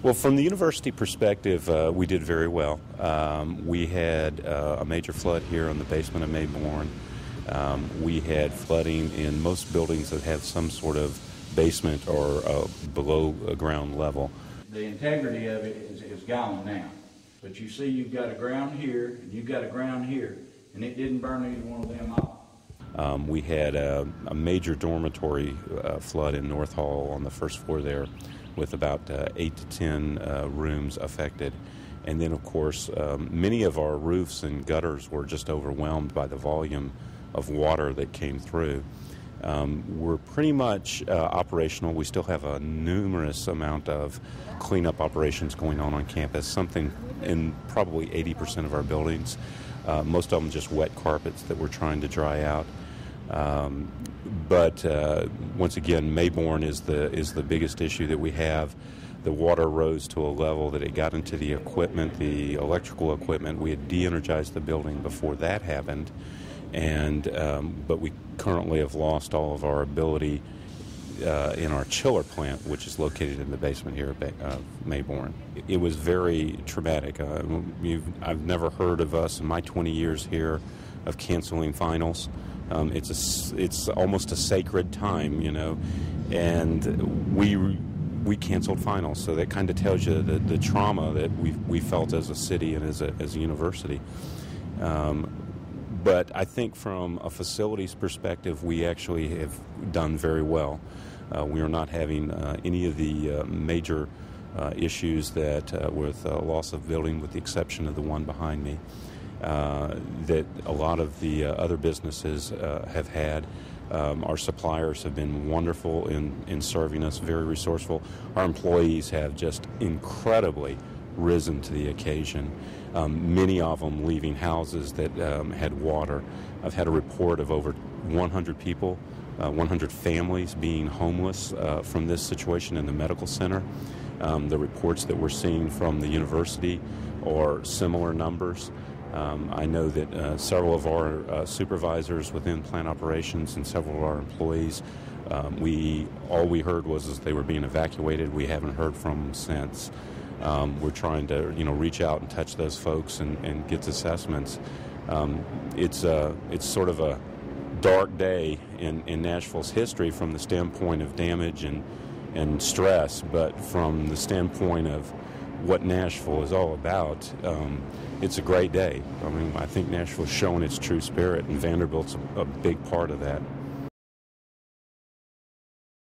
Well, from the university perspective, we did very well. We had a major flood here in the basement of Mayborn. We had flooding in most buildings that have some sort of basement or below ground level. The integrity of it is gone now. But you see you've got a ground here and you've got a ground here, and it didn't burn either one of them off. We had a major dormitory flood in North Hall on the first floor there, with about 8 to 10 rooms affected. And then, of course, many of our roofs and gutters were just overwhelmed by the volume of water that came through. We're pretty much operational. We still have a numerous amount of cleanup operations going on campus, something in probably 80% of our buildings. Most of them just wet carpets that we're trying to dry out. But once again, Mayborn is the biggest issue that we have. The water rose to a level that it got into the equipment, the electrical equipment. We had de-energized the building before that happened, and but we currently have lost all of our ability in our chiller plant, which is located in the basement here at Mayborn. It was very traumatic. I've never heard of us in my 20 years here of canceling finals. It's almost a sacred time, you know, and we canceled finals, so that kind of tells you the trauma that we felt as a city and as a university. But I think from a facilities perspective, we actually have done very well. We are not having any of the major issues that with loss of building, with the exception of the one behind me, that a lot of the other businesses have had. Our suppliers have been wonderful in serving us, very resourceful. Our employees have just incredibly risen to the occasion. Many of them leaving houses that had water. I've had a report of over 100 people, 100 families being homeless from this situation in the medical center. The reports that we're seeing from the university are similar numbers. I know that several of our supervisors within plant operations and several of our employees, all we heard was they were being evacuated. We haven't heard from them since. We're trying to, reach out and touch those folks and get assessments. It's sort of a dark day in Nashville's history from the standpoint of damage and stress, but from the standpoint of what Nashville is all about, it's a great day. I mean, I think Nashville's showing its true spirit, and Vanderbilt's a big part of that.